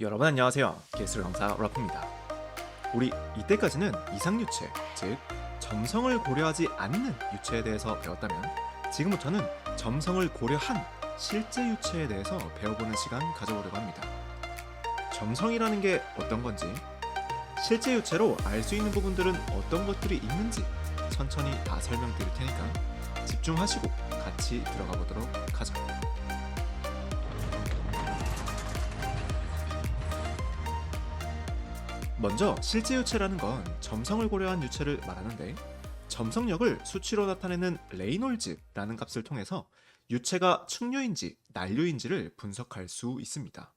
여러분 안녕하세요. 기술 강사 라프입니다. 우리 이때까지는 이상유체, 즉 점성을 고려하지 않는 유체에 대해서 배웠다면 지금부터는 점성을 고려한 실제 유체에 대해서 배워보는 시간 가져보려고 합니다. 점성이라는 게 어떤 건지, 실제 유체로 알 수 있는 부분들은 어떤 것들이 있는지 천천히 다 설명드릴 테니까 집중하시고 같이 들어가 보도록 하죠. 먼저 실제 유체라는 건 점성을 고려한 유체를 말하는데, 점성력을 수치로 나타내는 레이놀즈라는 값을 통해서 유체가 측류인지 난류인지를 분석할 수 있습니다.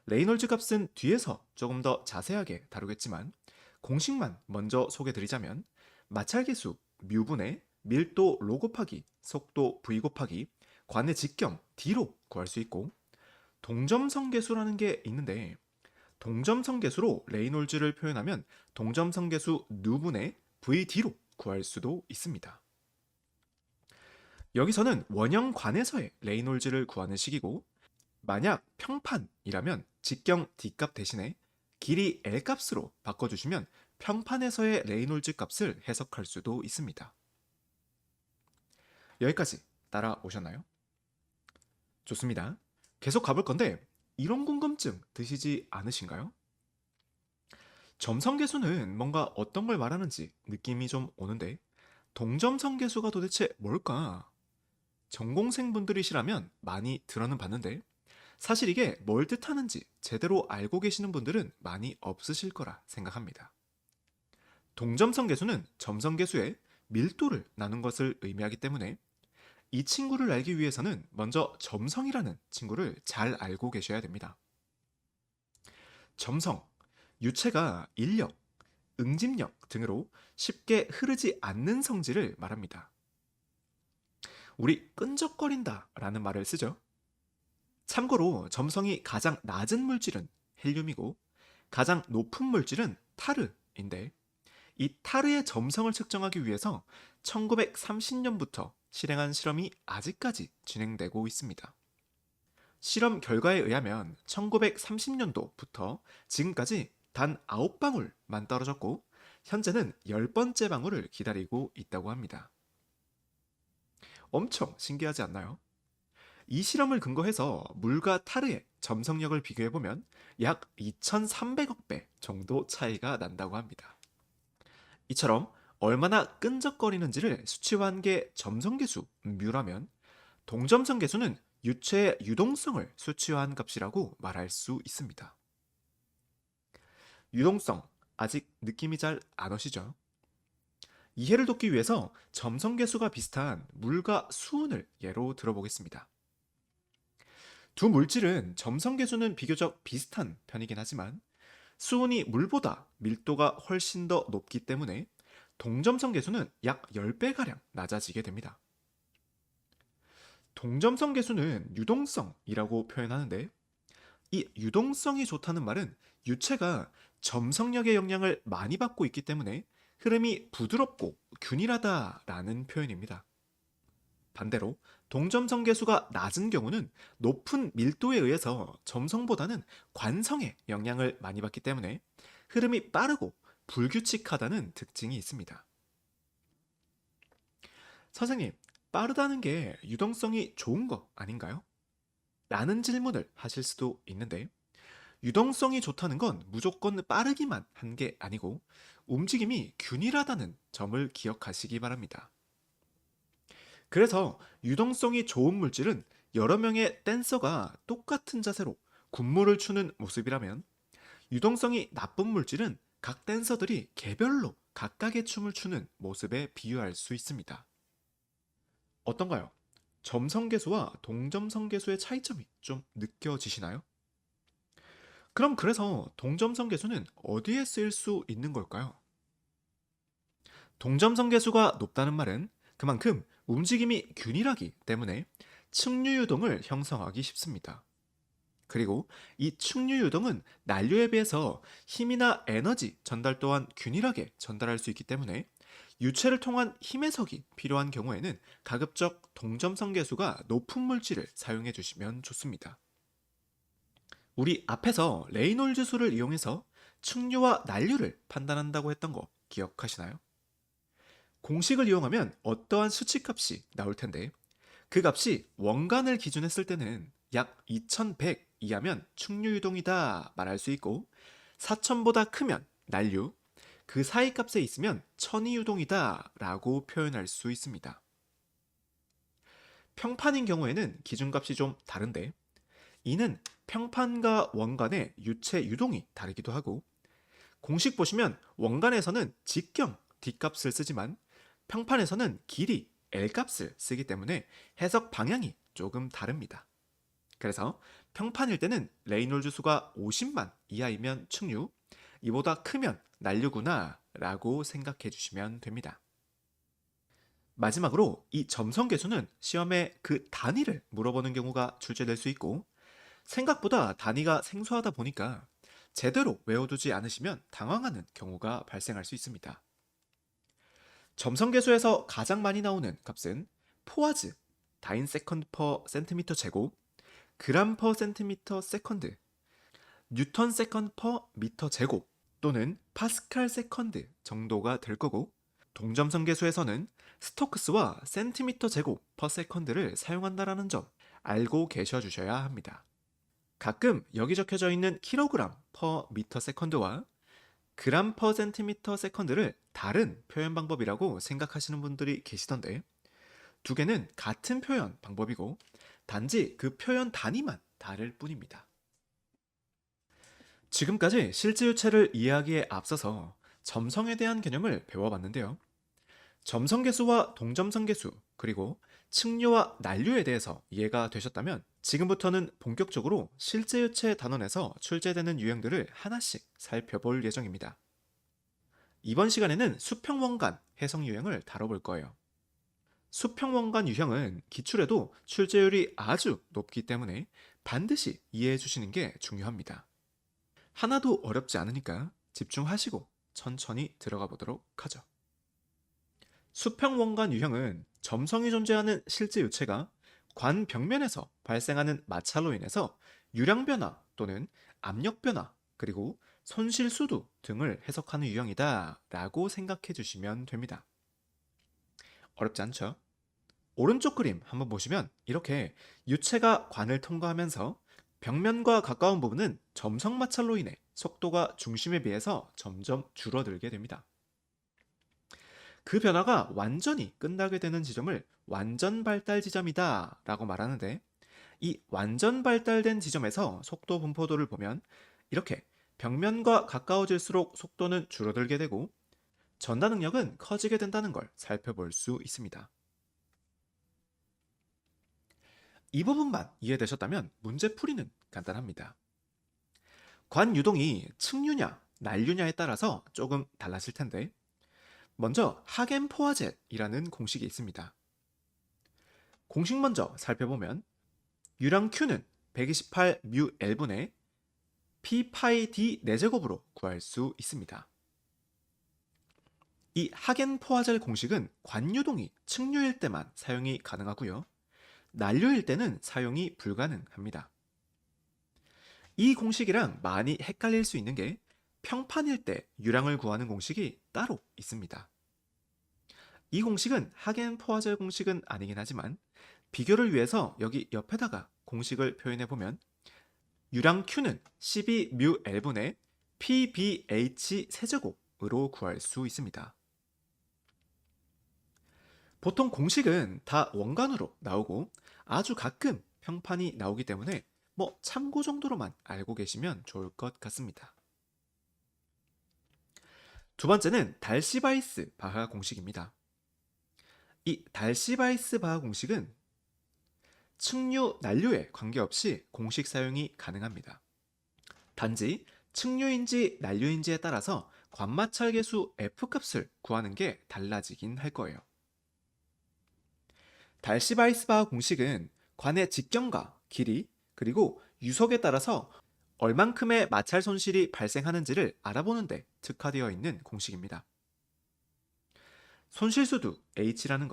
레이놀즈 값은 뒤에서 조금 더 자세하게 다루겠지만 공식만 먼저 소개드리자면, 마찰계수 뮤분의 밀도 로 곱하기 속도 v 곱하기 관의 직경 d로 구할 수 있고, 동점성계수라는 게 있는데 동점성계수로 레이놀즈를 표현하면 동점성계수 누분의 VD로 구할 수도 있습니다. 여기서는 원형관에서의 레이놀즈를 구하는 식이고, 만약 평판이라면 직경 D값 대신에 길이 L값으로 바꿔주시면 평판에서의 레이놀즈 값을 해석할 수도 있습니다. 여기까지 따라오셨나요? 좋습니다. 계속 가볼 건데 이런 궁금증 드시지 않으신가요? 점성계수는 뭔가 어떤 걸 말하는지 느낌이 좀 오는데, 동점성계수가 도대체 뭘까? 전공생분들이시라면 많이 들어는 봤는데 사실 이게 뭘 뜻하는지 제대로 알고 계시는 분들은 많이 없으실 거라 생각합니다. 동점성계수는 점성계수의 밀도를 나눈 것을 의미하기 때문에 이 친구를 알기 위해서는 먼저 점성이라는 친구를 잘 알고 계셔야 됩니다. 점성, 유체가 인력, 응집력 등으로 쉽게 흐르지 않는 성질을 말합니다. 우리 끈적거린다 라는 말을 쓰죠. 참고로 점성이 가장 낮은 물질은 헬륨이고 가장 높은 물질은 타르인데, 이 타르의 점성을 측정하기 위해서 1930년부터 실행한 실험이 아직까지 진행되고 있습니다. 실험 결과에 의하면 1930년도부터 지금까지 단 9방울만 떨어졌고 현재는 10번째 방울을 기다리고 있다고 합니다. 엄청 신기하지 않나요? 이 실험을 근거해서 물과 타르의 점성력을 비교해보면 약 2300억 배 정도 차이가 난다고 합니다. 이처럼 얼마나 끈적거리는지를 수치화한 게 점성계수 뮤라면, 동점성계수는 유체의 유동성을 수치화한 값이라고 말할 수 있습니다. 유동성, 아직 느낌이 잘 안 오시죠? 이해를 돕기 위해서 점성계수가 비슷한 물과 수은을 예로 들어보겠습니다. 두 물질은 점성계수는 비교적 비슷한 편이긴 하지만 수은이 물보다 밀도가 훨씬 더 높기 때문에 동점성계수는 약 10배가량 낮아지게 됩니다. 동점성계수는 유동성이라고 표현하는데, 이 유동성이 좋다는 말은 유체가 점성력의 영향을 많이 받고 있기 때문에 흐름이 부드럽고 균일하다라는 표현입니다. 반대로 동점성계수가 낮은 경우는 높은 밀도에 의해서 점성보다는 관성의 영향을 많이 받기 때문에 흐름이 빠르고 불규칙하다는 특징이 있습니다. 선생님, 빠르다는 게 유동성이 좋은 거 아닌가요? 라는 질문을 하실 수도 있는데, 유동성이 좋다는 건 무조건 빠르기만 한 게 아니고 움직임이 균일하다는 점을 기억하시기 바랍니다. 그래서 유동성이 좋은 물질은 여러 명의 댄서가 똑같은 자세로 군무를 추는 모습이라면, 유동성이 나쁜 물질은 각 댄서들이 개별로 각각의 춤을 추는 모습에 비유할 수 있습니다. 어떤가요? 점성계수와 동점성계수의 차이점이 좀 느껴지시나요? 그럼 그래서 동점성계수는 어디에 쓰일 수 있는 걸까요? 동점성계수가 높다는 말은 그만큼 움직임이 균일하기 때문에 측류유동을 형성하기 쉽습니다. 그리고 이 측류유동은 난류에 비해서 힘이나 에너지 전달 또한 균일하게 전달할 수 있기 때문에 유체를 통한 힘 해석이 필요한 경우에는 가급적 동점성계수가 높은 물질을 사용해 주시면 좋습니다. 우리 앞에서 레이놀즈 수를 이용해서 측류와 난류를 판단한다고 했던 거 기억하시나요? 공식을 이용하면 어떠한 수치값이 나올 텐데 그 값이 원간을 기준했을 때는 약 2100 이하면 측류 유동이다 말할 수 있고 4000보다 크면 난류, 그 사이 값에 있으면 천이 유동이다 라고 표현할 수 있습니다. 평판인 경우에는 기준값이 좀 다른데 이는 평판과 원간의 유체 유동이 다르기도 하고 공식 보시면 원간에서는 직경 D값을 쓰지만 평판에서는 길이 L값을 쓰기 때문에 해석 방향이 조금 다릅니다. 그래서 평판일 때는 레이놀즈 수가 50만 이하이면 측류, 이보다 크면 난류구나 라고 생각해 주시면 됩니다. 마지막으로 이 점성계수는 시험에 그 단위를 물어보는 경우가 출제될 수 있고 생각보다 단위가 생소하다 보니까 제대로 외워두지 않으시면 당황하는 경우가 발생할 수 있습니다. 점성계수에서 가장 많이 나오는 값은 포아즈, 다인 세컨드 퍼 센티미터 제곱, 그람 퍼 센티미터 세컨드, 뉴턴 세컨드 퍼 미터 제곱 또는 파스칼 세컨드 정도가 될 거고 동점성계수에서는 스토크스와 센티미터 제곱 퍼 세컨드를 사용한다라는 점 알고 계셔 주셔야 합니다. 가끔 여기 적혀져 있는 킬로그램 퍼 미터 세컨드와 그람 퍼 센티미터 세컨드를 다른 표현 방법이라고 생각하시는 분들이 계시던데 두 개는 같은 표현 방법이고 단지 그 표현 단위만 다를 뿐입니다. 지금까지 실제 유체를 이해하기에 앞서서 점성에 대한 개념을 배워봤는데요. 점성계수와 동점성계수 그리고 측류와 난류에 대해서 이해가 되셨다면 지금부터는 본격적으로 실제 유체 단원에서 출제되는 유형들을 하나씩 살펴볼 예정입니다. 이번 시간에는 수평원간 해석 유형을 다뤄볼 거예요. 수평원간 유형은 기출에도 출제율이 아주 높기 때문에 반드시 이해해 주시는 게 중요합니다. 하나도 어렵지 않으니까 집중하시고 천천히 들어가 보도록 하죠. 수평원간 유형은 점성이 존재하는 실제 유체가 관 벽면에서 발생하는 마찰로 인해서 유량 변화 또는 압력 변화 그리고 손실 수도 등을 해석하는 유형이다 라고 생각해 주시면 됩니다. 어렵지 않죠? 오른쪽 그림 한번 보시면 이렇게 유체가 관을 통과하면서 벽면과 가까운 부분은 점성 마찰로 인해 속도가 중심에 비해서 점점 줄어들게 됩니다. 그 변화가 완전히 끝나게 되는 지점을 완전 발달 지점이다 라고 말하는데 이 완전 발달된 지점에서 속도 분포도를 보면 이렇게 벽면과 가까워질수록 속도는 줄어들게 되고 전달 능력은 커지게 된다는 걸 살펴볼 수 있습니다. 이 부분만 이해되셨다면 문제풀이는 간단합니다. 관 유동이 측류냐 난류냐에 따라서 조금 달라질 텐데 먼저 하겐포화젯이라는 공식이 있습니다. 공식 먼저 살펴보면 유량 Q는 128 μ L분의 P 파이 D 4제곱으로 구할 수 있습니다. 이 하겐포화젤 공식은 관유동이 측류일 때만 사용이 가능하고요. 난류일 때는 사용이 불가능합니다. 이 공식이랑 많이 헷갈릴 수 있는 게 평판일 때 유량을 구하는 공식이 따로 있습니다. 이 공식은 하겐포화젤 공식은 아니긴 하지만 비교를 위해서 여기 옆에다가 공식을 표현해 보면 유량 Q는 12 μ L분의 PBH 세제곱으로 구할 수 있습니다. 보통 공식은 다 원간으로 나오고 아주 가끔 평판이 나오기 때문에 참고 정도로만 알고 계시면 좋을 것 같습니다. 두 번째는 달시바이스 바하 공식입니다. 이 달시바이스 바하 공식은 측류, 난류에 관계없이 공식 사용이 가능합니다. 단지 측류인지 난류인지에 따라서 관마찰 계수 F값을 구하는 게 달라지긴 할 거예요. 달시바이스 바하 공식은 관의 직경과 길이 그리고 유속에 따라서 얼만큼의 마찰 손실이 발생하는지를 알아보는 데 특화되어 있는 공식입니다. 손실수두 H라는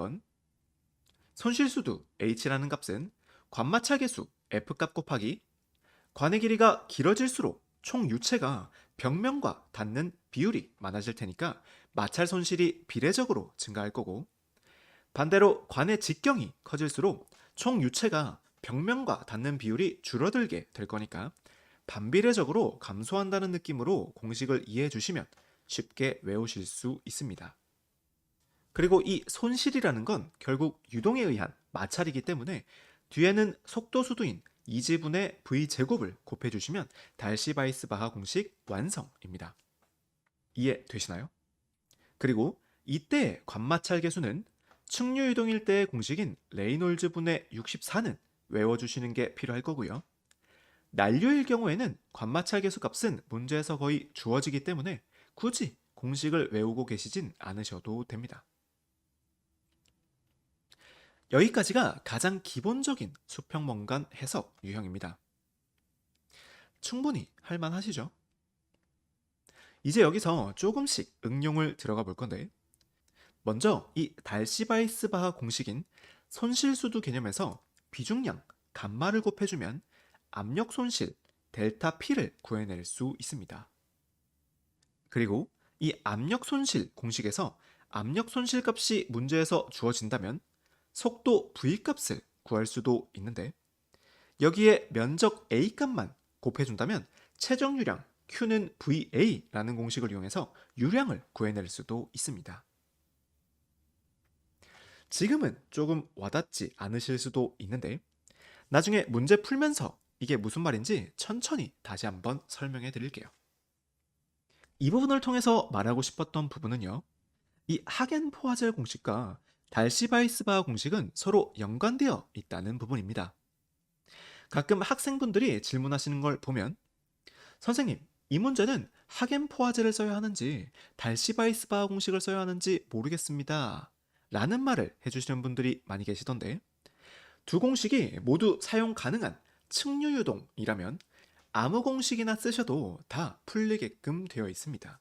값은 관마찰 계수 F값 곱하기 관의 길이가 길어질수록 총 유체가 벽면과 닿는 비율이 많아질 테니까 마찰 손실이 비례적으로 증가할 거고, 반대로 관의 직경이 커질수록 총 유체가 벽면과 닿는 비율이 줄어들게 될 거니까 반비례적으로 감소한다는 느낌으로 공식을 이해해 주시면 쉽게 외우실 수 있습니다. 그리고 이 손실이라는 건 결국 유동에 의한 마찰이기 때문에 뒤에는 속도 수두인 2지분의 v제곱을 곱해주시면 달시바이스바하 공식 완성입니다. 이해되시나요? 그리고 이때의 관마찰 계수는 측류유동일 때의 공식인 레이놀즈 분의 64는 외워주시는 게 필요할 거고요. 난류일 경우에는 관마찰 계수 값은 문제에서 거의 주어지기 때문에 굳이 공식을 외우고 계시진 않으셔도 됩니다. 여기까지가 가장 기본적인 수평원간 해석 유형입니다. 충분히 할만하시죠? 이제 여기서 조금씩 응용을 들어가 볼 건데, 먼저 이 달시바이스바하 공식인 손실수두 개념에서 비중량 감마를 곱해주면 압력 손실 델타 P를 구해낼 수 있습니다. 그리고 이 압력 손실 공식에서 압력 손실 값이 문제에서 주어진다면 속도 V 값을 구할 수도 있는데, 여기에 면적 A 값만 곱해준다면 최종 유량 Q는 VA라는 공식을 이용해서 유량을 구해낼 수도 있습니다. 지금은 조금 와닿지 않으실 수도 있는데 나중에 문제 풀면서 이게 무슨 말인지 천천히 다시 한번 설명해 드릴게요. 이 부분을 통해서 말하고 싶었던 부분은요, 이 하겐포화젤 공식과 달시바이스바하 공식은 서로 연관되어 있다는 부분입니다. 가끔 학생분들이 질문하시는 걸 보면 선생님, 이 문제는 하겐포화젤을 써야 하는지 달시바이스바하 공식을 써야 하는지 모르겠습니다 라는 말을 해주시는 분들이 많이 계시던데, 두 공식이 모두 사용 가능한 측류유동이라면 아무 공식이나 쓰셔도 다 풀리게끔 되어 있습니다.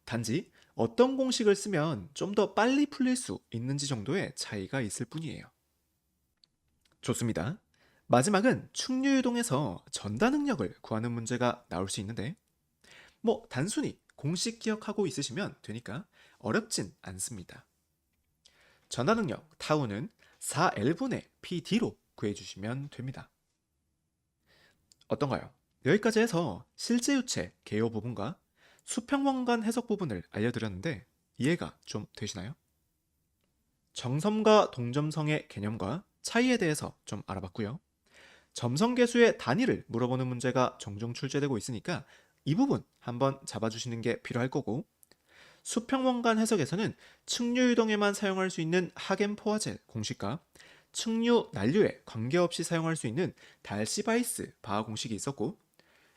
단지 어떤 공식을 쓰면 좀 더 빨리 풀릴 수 있는지 정도의 차이가 있을 뿐이에요. 좋습니다. 마지막은 측류유동에서 전다 능력을 구하는 문제가 나올 수 있는데, 단순히 공식 기억하고 있으시면 되니까 어렵진 않습니다. 전다 능력 타우는 4L분의 PD로 구해주시면 됩니다. 어떤가요? 여기까지 해서 실제 유체 개요 부분과 수평원간 해석 부분을 알려드렸는데 이해가 좀 되시나요? 정섬과 동점성의 개념과 차이에 대해서 좀 알아봤고요. 점성계수의 단위를 물어보는 문제가 종종 출제되고 있으니까 이 부분 한번 잡아주시는 게 필요할 거고, 수평원간 해석에서는 측류유동에만 사용할 수 있는 하겐포화젤 공식과 측류 난류에 관계없이 사용할 수 있는 달시바이스 바하 공식이 있었고,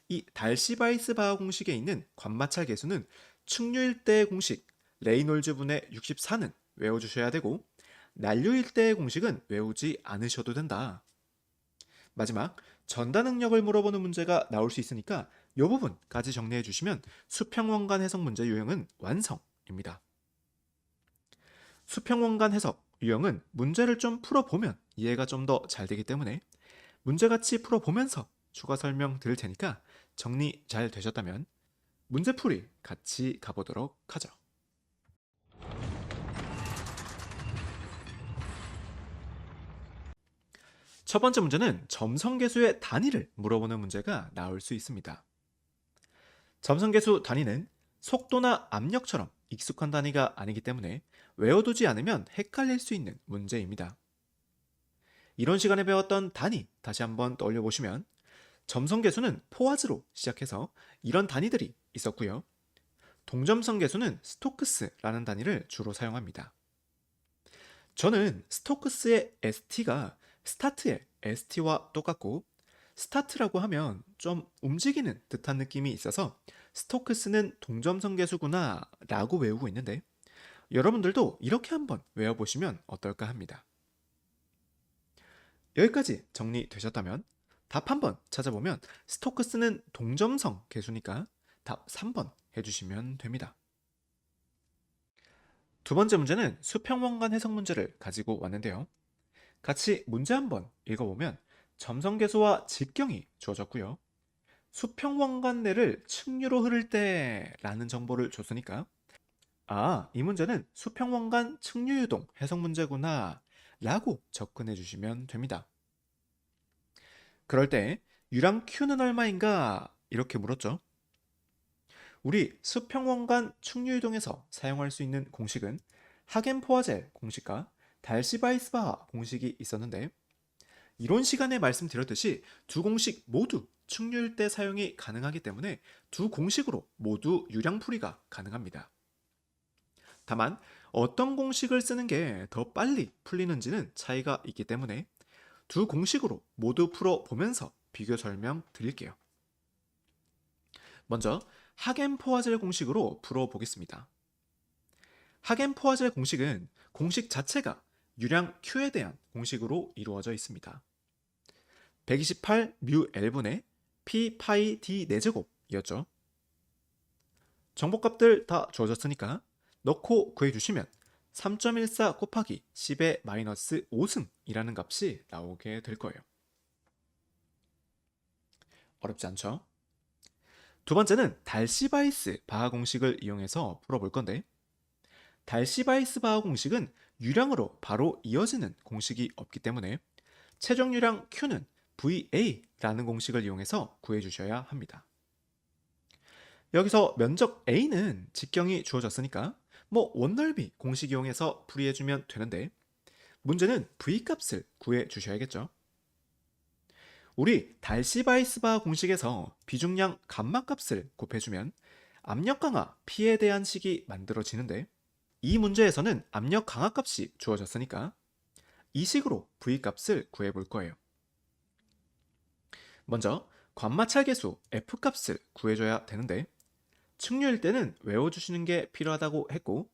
이 달시바이스 바하 공식에 있는 관마찰 계수는 측류일 때의 공식 레이놀즈 분의 64는 외워주셔야 되고, 난류일 때의 공식은 외우지 않으셔도 된다. 마지막 전다 능력을 물어보는 문제가 나올 수 있으니까 이 부분까지 정리해 주시면 수평원간 해석 문제 유형은 완성입니다. 수평원간 해석 유형은 문제를 좀 풀어보면 이해가 좀 더 잘 되기 때문에 문제같이 풀어보면서 추가 설명 드릴 테니까 정리 잘 되셨다면 문제풀이 같이 가보도록 하죠. 첫 번째 문제는 점성계수의 단위를 물어보는 문제가 나올 수 있습니다. 점성계수 단위는 속도나 압력처럼 익숙한 단위가 아니기 때문에 외워두지 않으면 헷갈릴 수 있는 문제입니다. 이런 시간에 배웠던 단위 다시 한번 떠올려 보시면 점성계수는 포화즈로 시작해서 이런 단위들이 있었고요. 동점성계수는 스토크스라는 단위를 주로 사용합니다. 저는 스토크스의 ST가 스타트의 ST와 똑같고 스타트라고 하면 좀 움직이는 듯한 느낌이 있어서 스토크스는 동점성계수구나 라고 외우고 있는데, 여러분들도 이렇게 한번 외워보시면 어떨까 합니다. 여기까지 정리되셨다면 답 한번 찾아보면 스토크스는 동점성 계수니까 답 3번 해주시면 됩니다. 두 번째 문제는 수평원간 해석 문제를 가지고 왔는데요. 같이 문제 한번 읽어보면 점성계수와 직경이 주어졌고요. 수평원간 내를 측류로 흐를 때라는 정보를 줬으니까 이 문제는 수평원간 측류유동 해석 문제구나 라고 접근해 주시면 됩니다. 그럴 때 유랑 Q는 얼마인가? 이렇게 물었죠. 우리 수평원간 측류유동에서 사용할 수 있는 공식은 하겐포화젤 공식과 달시바이스바하 공식이 있었는데 이론 시간에 말씀드렸듯이 두 공식 모두 측류일 때 사용이 가능하기 때문에 두 공식으로 모두 유량풀이가 가능합니다. 다만 어떤 공식을 쓰는 게 더 빨리 풀리는지는 차이가 있기 때문에 두 공식으로 모두 풀어보면서 비교 설명 드릴게요. 먼저 하겐포화젤 공식으로 풀어보겠습니다. 하겐포화젤 공식은 공식 자체가 유량 Q에 대한 공식으로 이루어져 있습니다. 128 μL분의 P 파이 D 4제곱이었죠. 정보값들 다 주어졌으니까 넣고 구해주시면 3.14 곱하기 10의 마이너스 5승이라는 값이 나오게 될 거예요. 어렵지 않죠? 두 번째는 달시바이스 바하 공식을 이용해서 풀어볼 건데 달시바이스 바하 공식은 유량으로 바로 이어지는 공식이 없기 때문에 최종 유량 Q는 VA라는 공식을 이용해서 구해주셔야 합니다. 여기서 면적 A는 직경이 주어졌으니까 원넓이 공식 이용해서 풀이해주면 되는데 문제는 V값을 구해주셔야겠죠. 우리 달시바이스바 공식에서 비중량 감마값을 곱해주면 압력 강하 P에 대한 식이 만들어지는데 이 문제에서는 압력 강하값이 주어졌으니까 이 식으로 V값을 구해볼 거예요. 먼저 관마찰계수 F값을 구해줘야 되는데 측류일 때는 외워주시는 게 필요하다고 했고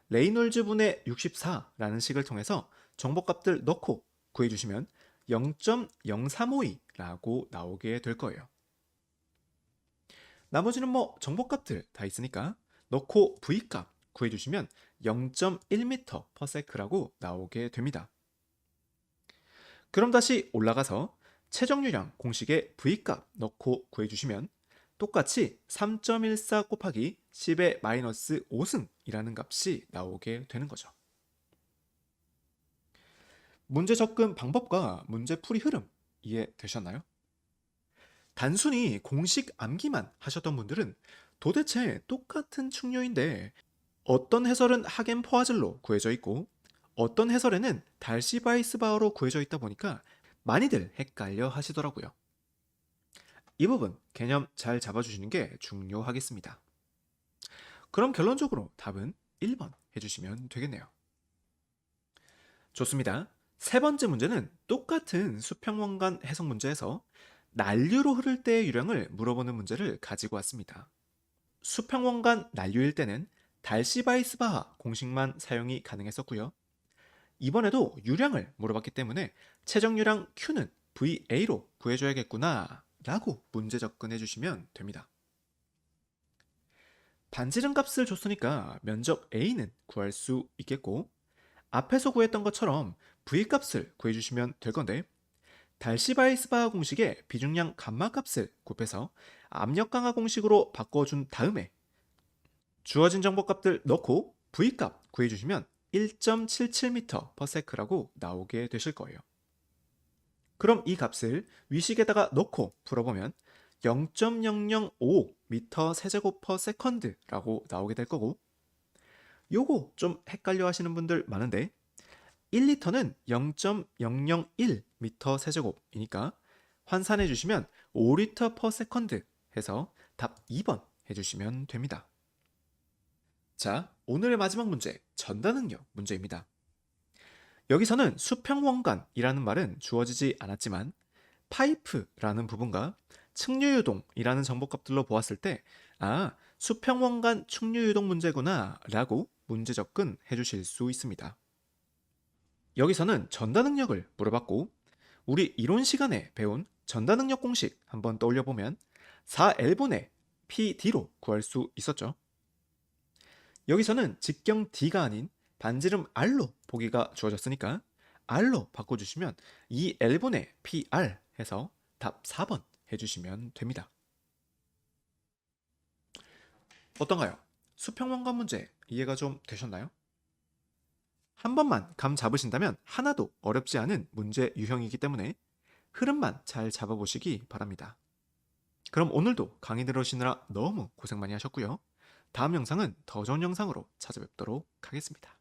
레이놀즈 분의 64라는 식을 통해서 정보값들 넣고 구해주시면 0.0352라고 나오게 될 거예요. 나머지는 정보값들 다 있으니까 넣고 V값 구해주시면 0.1m/s라고 나오게 됩니다. 그럼 다시 올라가서 최정유량 공식에 V값 넣고 구해주시면 똑같이 3.14 곱하기 10의 마이너스 5승이라는 값이 나오게 되는 거죠. 문제 접근 방법과 문제 풀이 흐름 이해되셨나요? 단순히 공식 암기만 하셨던 분들은 도대체 똑같은 충료인데 어떤 해설은 하겐포화젤로 구해져 있고 어떤 해설에는 달시바이스바흐로 구해져 있다 보니까 많이들 헷갈려 하시더라고요. 이 부분 개념 잘 잡아주시는 게 중요하겠습니다. 그럼 결론적으로 답은 1번 해주시면 되겠네요. 좋습니다. 세 번째 문제는 똑같은 수평원간 해석 문제에서 난류로 흐를 때의 유량을 물어보는 문제를 가지고 왔습니다. 수평원간 난류일 때는 달시바이스바하 공식만 사용이 가능했었고요. 이번에도 유량을 물어봤기 때문에 최종 유량 Q는 VA로 구해줘야겠구나 라고 문제 접근해 주시면 됩니다. 반지름 값을 줬으니까 면적 A는 구할 수 있겠고 앞에서 구했던 것처럼 V값을 구해주시면 될 건데 달시바이스바하 공식의 비중량 감마값을 곱해서 압력 강하 공식으로 바꿔준 다음에 주어진 정보값들 넣고 V값 구해주시면 1.77m/s라고 나오게 되실 거예요. 그럼 이 값을 위식에다가 넣고 풀어보면 0.005m/세제곱/s라고 나오게 될 거고 요거 좀 헷갈려 하시는 분들 많은데 1리터는 0.001m/세제곱이니까 환산해 주시면 5리터/세컨드 해서 답 2번 해주시면 됩니다. 자, 오늘의 마지막 문제, 전다능력 문제입니다. 여기서는 수평원간이라는 말은 주어지지 않았지만 파이프라는 부분과 측류유동이라는 정보값들로 보았을 때 수평원간 측류유동 문제구나 라고 문제 접근 해주실 수 있습니다. 여기서는 전다능력을 물어봤고 우리 이론 시간에 배운 전다능력 공식 한번 떠올려보면 4L분의 PD로 구할 수 있었죠. 여기서는 직경 D가 아닌 반지름 R로 보기가 주어졌으니까 R로 바꿔주시면 2L분의 PR 해서 답 4번 해주시면 됩니다. 어떤가요? 수평원과 문제 이해가 좀 되셨나요? 한 번만 감 잡으신다면 하나도 어렵지 않은 문제 유형이기 때문에 흐름만 잘 잡아보시기 바랍니다. 그럼 오늘도 강의 들으시느라 너무 고생 많이 하셨고요. 다음 영상은 더 좋은 영상으로 찾아뵙도록 하겠습니다.